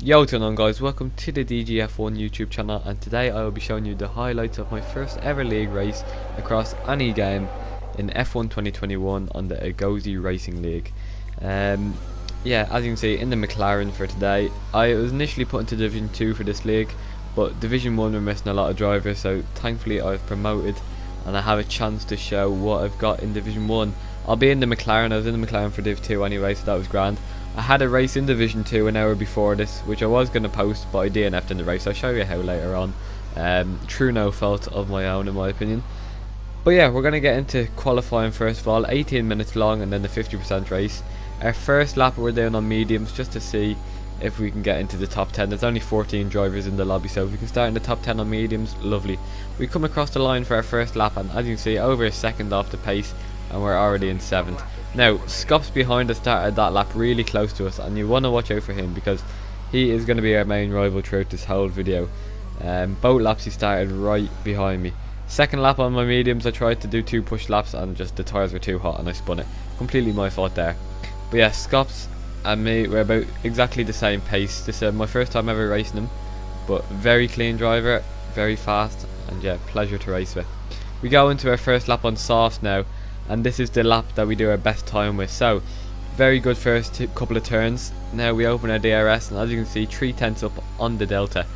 Yo, what's going on, guys? Welcome to the DGF1 YouTube channel, and today I will be showing you the highlights of my first ever league race across any game in F1 2021 on the Agozi Racing League. Yeah, as you can see, in the McLaren for today. I was initially put into Division 2 for this league, but Division 1 were missing a lot of drivers, so thankfully I've promoted and I have a chance to show what I've got in Division 1. I'll be in the McLaren. I was in the McLaren for Div 2 anyway, so that was grand. I had a race in Division 2 an hour before this, which I was going to post, but I DNF'd in the race. I'll show you how later on. True no fault of my own, in my opinion. But yeah, we're going to get into qualifying first of all. 18 minutes long, and then the 50% race. Our first lap we're doing on mediums, just to see if we can get into the top 10. There's only 14 drivers in the lobby, so if we can start in the top 10 on mediums, lovely. We come across the line for our first lap, and as you can see, over a second off the pace, and we're already in 7th. Now, Scops behind us started that lap really close to us, and you want to watch out for him because he is going to be our main rival throughout this whole video. Both laps he started right behind me. Second lap on my mediums, I tried to do 2 push laps and just the tyres were too hot and I spun it. Completely my fault there. But yeah, Scops and me were about exactly the same pace. This is my first time ever racing him, but very clean driver, very fast, and yeah, pleasure to race with. We go into our first lap on softs now, and this is the lap that we do our best time with. So very good first couple of turns. Now we open our DRS, and as you can see, 3/10 up on the delta.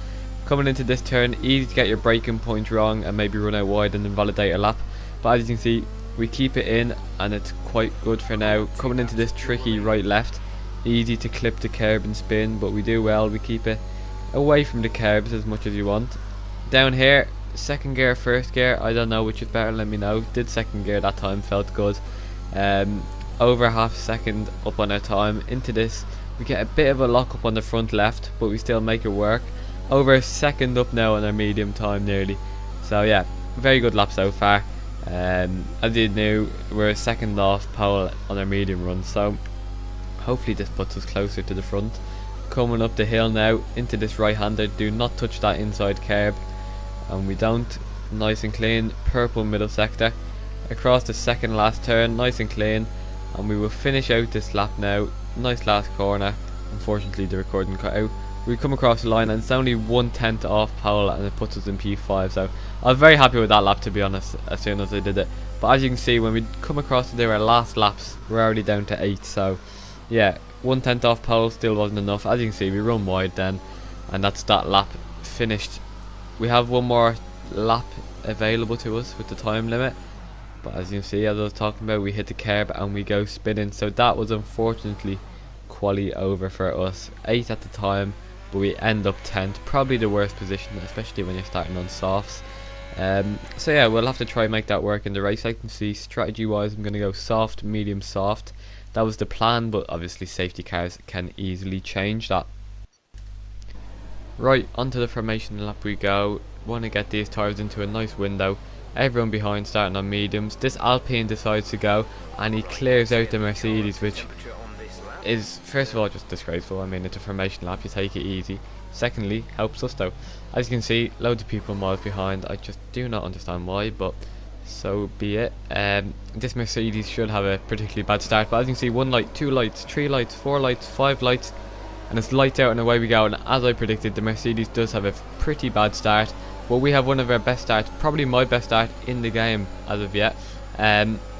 Coming into this turn, easy to get your braking point wrong and maybe run out wide and invalidate a lap, but as you can see, we keep it in and it's quite good for now. Coming into this tricky right left, easy to clip the curb and spin, but we do well. We keep it away from the curbs as much as you want. Down here, second gear, first gear, I don't know which is better, let me know. Did second gear that time, felt good. Over half a second up on our time. Into this, we get a bit of a lock up on the front left, but we still make it work. Over a second up now on our medium time nearly. So yeah, very good lap so far. As you knew, we're a second off pole on our medium run, so hopefully this puts us closer to the front. Coming up the hill now into this right hander, do not touch that inside curb, and we don't. Nice and clean, purple middle sector. Across the second last turn, nice and clean, and we will finish out this lap now. Nice last corner. Unfortunately the recording cut out. We come across the line and it's only 1/10 off pole and it puts us in P5, so I was very happy with that lap, to be honest, as soon as I did it. But as you can see, when we come across to do our last laps, we're already down to 8, so yeah, 1/10 off pole still wasn't enough. As you can see, we run wide then, and that's that lap finished. We have one more lap available to us with the time limit, but as you can see, as I was talking about, we hit the curb and we go spinning, so that was unfortunately quali over for us. 8 at the time, but we end up 10th, probably the worst position, especially when you're starting on softs. So yeah, we'll have to try and make that work in the race. I can see strategy wise I'm going to go soft, medium, soft. That was the plan, but obviously safety cars can easily change that. Right, onto the formation lap we go. Want to get these tyres into a nice window. Everyone behind starting on mediums. This Alpine decides to go and he clears out the Mercedes, which is first of all just disgraceful. I mean, it's a formation lap, you take it easy. Secondly, helps us though. As you can see, loads of people miles behind. I just do not understand why, but so be it. This Mercedes should have a particularly bad start, but as you can see, 1 light, 2 lights, 3 lights, 4 lights, 5 lights, and it's lights out and away we go. And as I predicted, the Mercedes does have a pretty bad start, but we have one of our best starts, probably my best start in the game as of yet.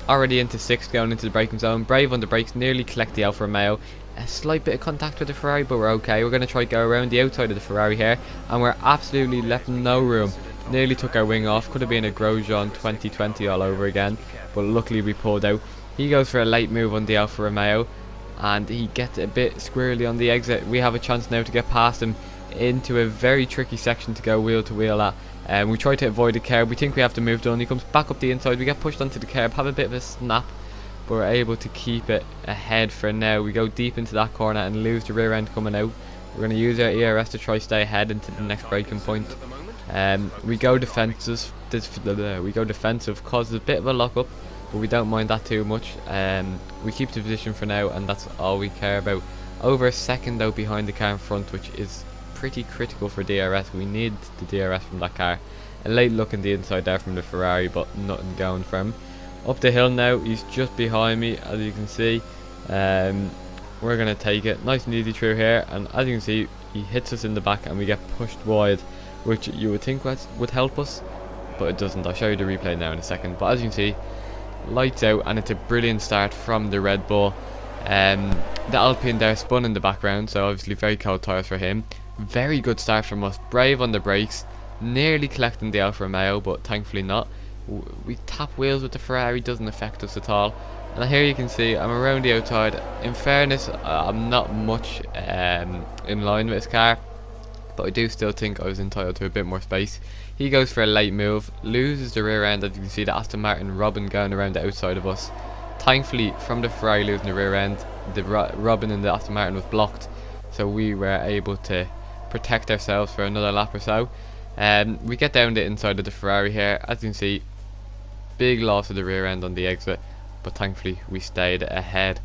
Already into 6th, going into the braking zone. Brave on the brakes, nearly collect the Alfa Romeo. A slight bit of contact with the Ferrari, but we're okay. We're going to try to go around the outside of the Ferrari here, and we're absolutely left no room. Nearly took our wing off. Could have been a Grosjean 2020 all over again, but luckily we pulled out. He goes for a late move on the Alfa Romeo, and he gets a bit squirrely on the exit. We have a chance now to get past him into a very tricky section to go wheel to wheel at. We try to avoid the curb. We think we have to move down. He comes back up the inside. We get pushed onto the curb, have a bit of a snap, but we're able to keep it ahead for now. We go deep into that corner and lose the rear end coming out. We're going to use our ERS to try stay ahead into the next braking point. We go defensive. We go defensive, causes a bit of a lock up, but we don't mind that too much. We keep the position for now, and that's all we care about. Over a second though behind the car in front, which is pretty critical for DRS. We need the DRS from that car. A late look in the inside there from the Ferrari, but nothing going for him. Up the hill now, he's just behind me, as you can see. We're going to take it nice and easy through here, and as you can see, he hits us in the back and we get pushed wide, which you would think would help us, but it doesn't. I'll show you the replay now in a second. But as you can see, lights out, and it's a brilliant start from the Red Bull. The Alpine there spun in the background, so obviously very cold tyres for him. Very good start from us, brave on the brakes, nearly collecting the Alfa Romeo, but thankfully not. We tap wheels with the Ferrari, doesn't affect us at all. And here you can see I'm around the outside. In fairness, I'm not much in line with his car, but I do still think I was entitled to a bit more space. He goes for a late move, loses the rear end. As you can see, the Aston Martin Robin going around the outside of us. Thankfully, from the Ferrari losing the rear end, the Robin in the Aston Martin was blocked, so we were able to protect ourselves for another lap or so. We get down the inside of the Ferrari here. As you can see, big loss of the rear end on the exit, but thankfully we stayed ahead.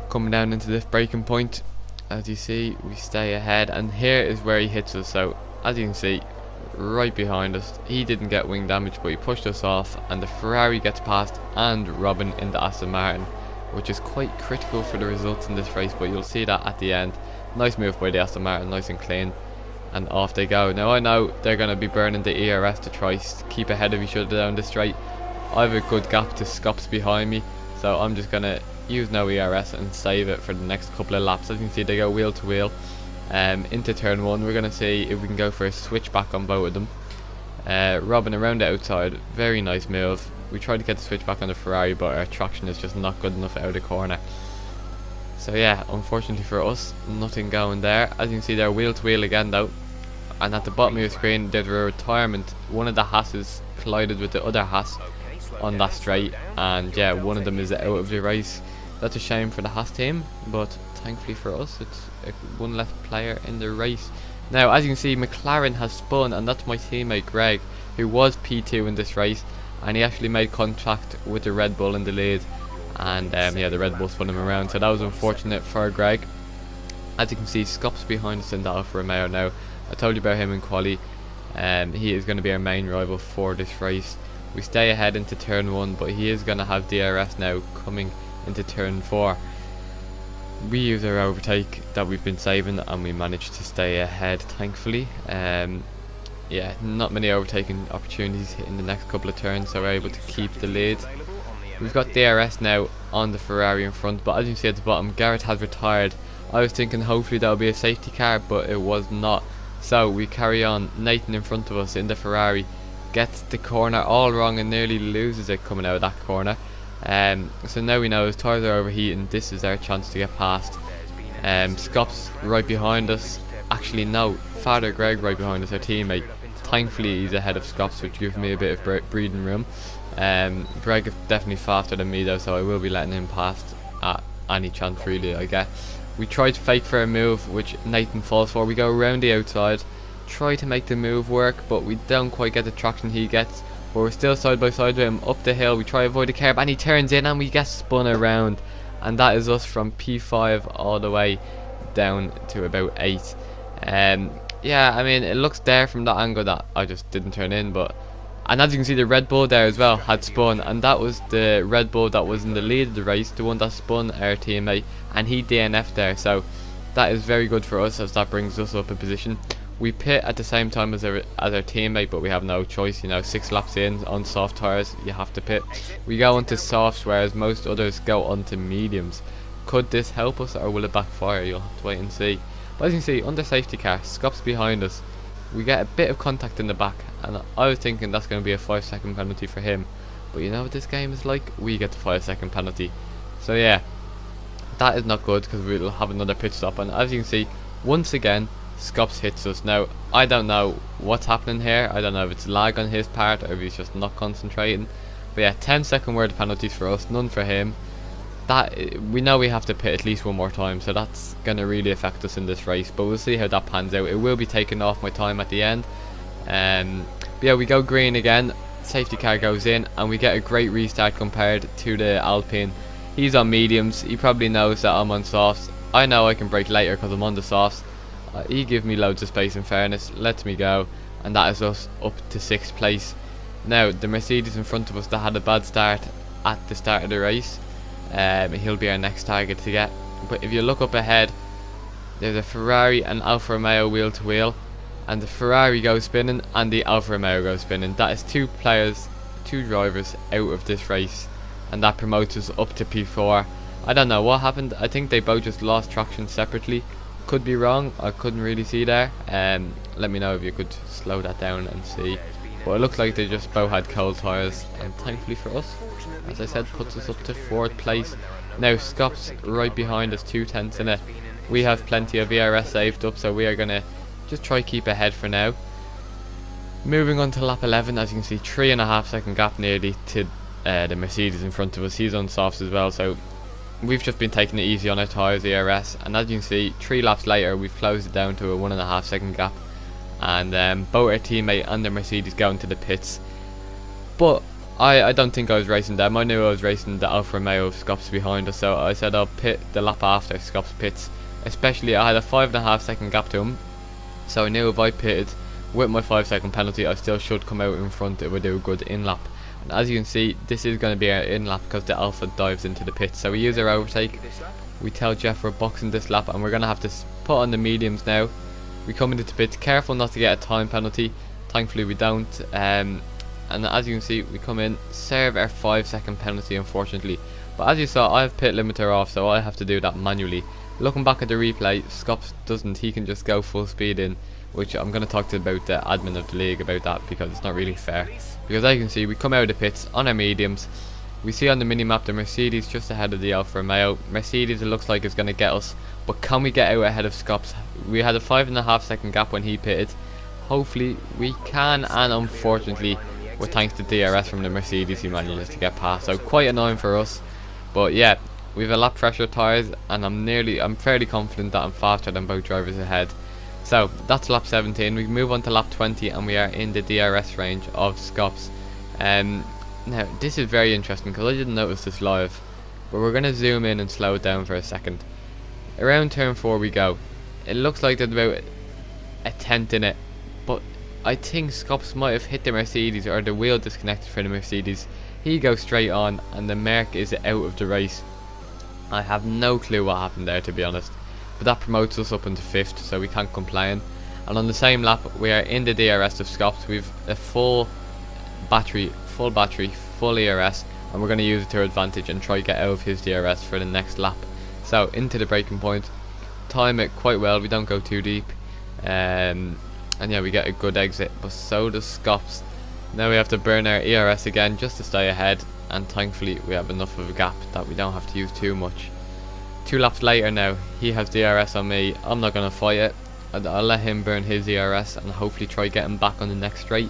Coming down into this braking point, as you see, we stay ahead, and here is where he hits us. So as you can see, right behind us, he didn't get wing damage, but he pushed us off, and the Ferrari gets past and Robin in the Aston Martin, which is quite critical for the results in this race, but you'll see that at the end. Nice move by the Aston Martin, nice and clean, and off they go. Now I know they're going to be burning the ERS to try keep ahead of each other down the straight. I have a good gap to Scops behind me, so I'm just going to use no ERS and save it for the next couple of laps. As you can see, they go wheel to wheel into turn 1. We're going to see if we can go for a switchback on both of them. Robin around the outside, very nice move. We tried to get the switchback on the Ferrari, but our traction is just not good enough out of the corner. So yeah, unfortunately for us, nothing going there. As you can see, they're wheel to wheel again though, and at the bottom of your screen there's a retirement. One of the Haas's collided with the other Haas on that straight, and yeah, one of them is out of the race. That's a shame for the Haas team, but thankfully for us, it's one less player in the race. Now as you can see, McLaren has spun, and that's my teammate Greg, who was P2 in this race, and he actually made contact with the Red Bull in the lead, and yeah, the Red Bull spun him around, so that was unfortunate for Greg. As you can see, Scops behind us in the Alfa Romeo now. I told you about him in quali. He is going to be our main rival for this race. We stay ahead into turn 1, but he is going to have DRS now coming into turn 4. We use our overtake that we've been saving, and we managed to stay ahead, thankfully. Yeah, not many overtaking opportunities in the next couple of turns, so we're able to keep the lead. We've got DRS now on the Ferrari in front, but as you see at the bottom, Garrett has retired. I was thinking hopefully that would be a safety car, but it was not. So we carry on. Nathan in front of us in the Ferrari gets the corner all wrong and nearly loses it coming out of that corner. So now we know his tyres are overheating. This is our chance to get past. Scops right behind us. Actually no, Father Greg right behind us, our teammate. Thankfully he's ahead of Scops, which gives me a bit of breathing room. Greg is definitely faster than me though, so I will be letting him past at any chance really, I guess. We try to fake for a move, which Nathan falls for. We go around the outside, try to make the move work, but we don't quite get the traction he gets. But we're still side by side with him up the hill. We try to avoid the curb, and he turns in, and we get spun around. And that is us from P5 all the way down to about 8. Yeah, I mean, it looks there from that angle that I just didn't turn in, but... And as you can see, the Red Bull there as well had spun, and that was the Red Bull that was in the lead of the race, the one that spun our teammate, and he DNF'd there. So that is very good for us, as that brings us up a position. We pit at the same time as our teammate, but we have no choice, you know, 6 laps in on soft tyres, you have to pit. We go onto softs, whereas most others go onto mediums. Could this help us, or will it backfire? You'll have to wait and see. But as you can see, under safety car, Scops behind us. We get a bit of contact in the back, and I was thinking that's going to be a 5-second penalty for him. But you know what this game is like? We get the 5-second penalty. So yeah, that is not good, because we'll have another pit stop. And as you can see, once again, Scops hits us. Now, I don't know what's happening here. I don't know if it's lag on his part, or if he's just not concentrating. But yeah, 10-second word penalties for us, none for him. That, we know we have to pit at least one more time, so that's going to really affect us in this race, but we'll see how that pans out. It will be taken off my time at the end. But yeah, we go green again, safety car goes in, and we get a great restart compared to the Alpine. He's on mediums, he probably knows that I'm on softs. I know I can brake later because I'm on the softs. He gives me loads of space in fairness, lets me go, and that is us up to 6th place. Now, the Mercedes in front of us that had a bad start at the start of the race, he'll be our next target to get. But if you look up ahead, There's a Ferrari and Alfa Romeo wheel to wheel, and the Ferrari goes spinning and the Alfa Romeo goes spinning. That is two drivers out of this race, and that promotes us up to P4. I don't know what happened. I think they both just lost traction separately. Could be wrong, I couldn't really see there. Let me know if you could slow that down and see. But it looks like they just both had cold tyres, and thankfully for us, as I said, puts us up to 4th place. Now Scott's right behind us, 2/10 in it. We have plenty of ERS saved up, so we are going to just try keep ahead for now. Moving on to lap 11, as you can see, 3.5 second gap nearly to the Mercedes in front of us. He's on softs as well, so we've just been taking it easy on our tyres, ERS, and as you can see, 3 laps later we've closed it down to a 1.5 second gap, and both our teammate and the Mercedes going to the pits. But I don't think I was racing them. I knew I was racing the Alfa Romeo of Scops behind us, so I said I'll pit the lap after Scops pits. Especially I had a 5.5 second gap to him, so I knew if I pitted with my 5 second penalty I still should come out in front. It would do a good in lap. And as you can see, this is going to be our in lap because the Alpha dives into the pit. So we use our overtake. We tell Jeff we're boxing this lap, and we're going to have to put on the mediums now. We come into the pit, careful not to get a time penalty. Thankfully we don't. And as you can see, we come in, serve our 5 second penalty unfortunately. But as you saw, I have pit limiter off, so I have to do that manually. Looking back at the replay, Scops doesn't. He can just go full speed in, which I'm going to talk to about the admin of the league about that, because it's not really fair. Because as you can see, we come out of the pits on our mediums. We see on the mini-map the Mercedes just ahead of the Alfa Romeo. Mercedes, it looks like, is going to get us, but can we get out ahead of Scops? We had a 5.5 second gap when he pitted. Hopefully we can, and unfortunately, with thanks to DRS from the Mercedes, he manages to get past. So quite annoying for us, but yeah. We have a lap fresher tyres, and I'm fairly confident that I'm faster than both drivers ahead. So that's lap 17. We move on to lap 20, and we are in the DRS range of Scops. Now this is very interesting because I didn't notice this live, but we're going to zoom in and slow it down for a second. Around turn 4 we go. It looks like there's about a tenth in it, but I think Scops might have hit the Mercedes, or the wheel disconnected for the Mercedes. He goes straight on, and the Merc is out of the race. I have no clue what happened there, to be honest, but that promotes us up into 5th, so we can't complain. And on the same lap we are in the DRS of Scops. We've a full battery, full ERS, and we're going to use it to our advantage and try to get out of his DRS for the next lap. So into the braking point, time it quite well, we don't go too deep, and yeah, we get a good exit, but so does Scops. Now we have to burn our ERS again just to stay ahead, and thankfully we have enough of a gap that we don't have to use too much. 2 laps later now, he has DRS on me. I'm not going to fight it. I'll let him burn his ERS and hopefully try get him back on the next straight.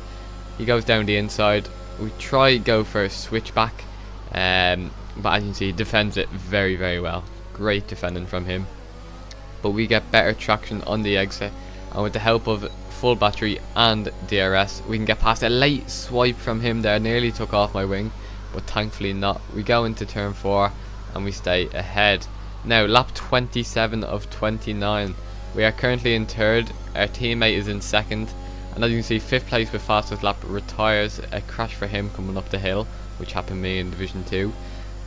He goes down the inside. We try go for a switchback, but as you can see, he defends it very, very well. Great defending from him. But we get better traction on the exit, and with the help of full battery and DRS, we can get past a late swipe from him there. Nearly took off my wing, but thankfully not. We go into turn 4 and we stay ahead. Now lap 27 of 29. We are currently in 3rd. Our teammate is in 2nd, and as you can see, 5th place with fastest lap retires. A crash for him coming up the hill, which happened to me in Division 2.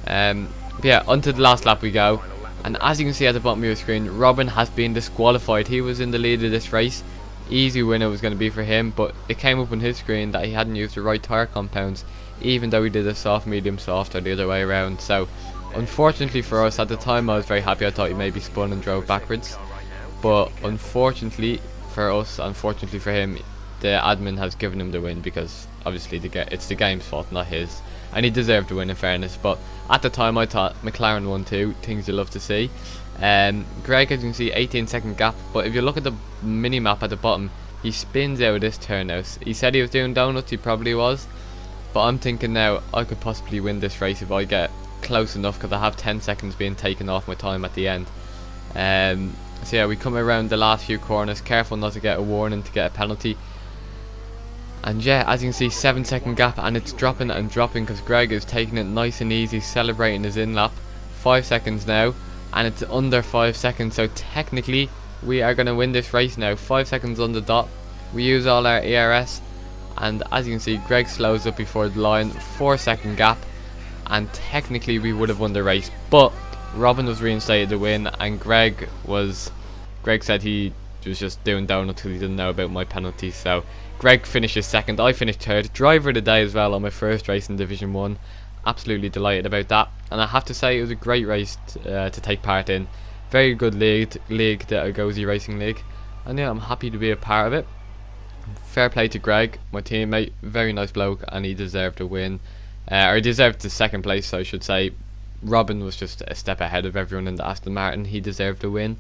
But yeah, onto the last lap we go, and as you can see at the bottom of your screen, Robin has been disqualified. He was in the lead of this race. Easy winner was going to be for him, but it came up on his screen that he hadn't used the right tyre compounds, even though he did a soft, medium, soft, or the other way around. So unfortunately for us, at the time I was very happy. I thought he maybe spun and drove backwards, but unfortunately for us, unfortunately for him, the admin has given him the win, because obviously it's the game's fault, not his, and he deserved the win in fairness. But at the time I thought McLaren won too, things you love to see. Greg, as you can see, 18-second gap, but if you look at the mini map at the bottom, he spins out of this turn now. He said he was doing donuts, he probably was, but I'm thinking now I could possibly win this race if I get close enough, because I have 10 seconds being taken off my time at the end. So yeah, we come around the last few corners, careful not to get a warning, to get a penalty. And yeah, as you can see, 7-second gap, and it's dropping and dropping because Greg is taking it nice and easy, celebrating his in lap. 5 seconds now, and it's under 5 seconds, so technically we are going to win this race now. 5 seconds on the dot. We use all our ERS, and as you can see, Greg slows up before the line. 4-second gap, and technically we would have won the race, but Robin was reinstated the win, and Greg was Greg said he was just doing donuts because he didn't know about my penalties. So Greg finishes second, I finished third. Driver of the day as well on my first race in Division 1. Absolutely delighted about that. And I have to say it was a great race to take part in. Very good league, the Agozi Racing League. And yeah, I'm happy to be a part of it. Fair play to Greg, my teammate, very nice bloke, and he deserved a win. Or he deserved the second place, I should say. Robin was just a step ahead of everyone in the Aston Martin, he deserved a win.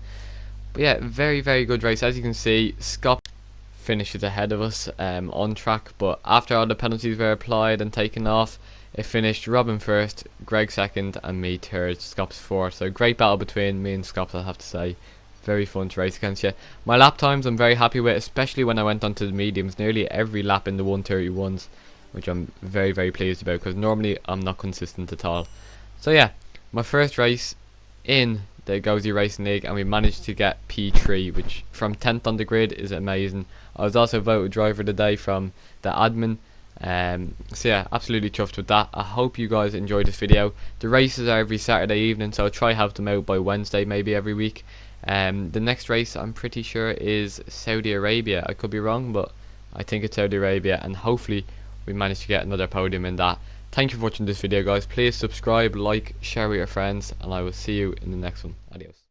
But yeah, very good race. As you can see, Scott finishes ahead of us on track, but after all the penalties were applied and taken off, it finished Robin first, Greg second, and me third, Scops fourth. So great battle between me and Scops, I have to say. Very fun to race against you. My lap times I'm very happy with, especially when I went onto the mediums. Nearly every lap in the 131s, which I'm very pleased about, because normally I'm not consistent at all. So yeah, my first race in the Gozi Racing League, and we managed to get P3, which from 10th on the grid is amazing. I was also voted driver of the day from the admin. So yeah, absolutely chuffed with that. I hope you guys enjoyed this video. The races are every Saturday evening, so I'll try have them out by Wednesday, maybe every week. The next race I'm pretty sure is Saudi Arabia. I could be wrong, but I think it's Saudi Arabia, and hopefully we manage to get another podium in that. Thank you for watching this video, guys. Please subscribe, like, share with your friends, and I will see you in the next one. Adios.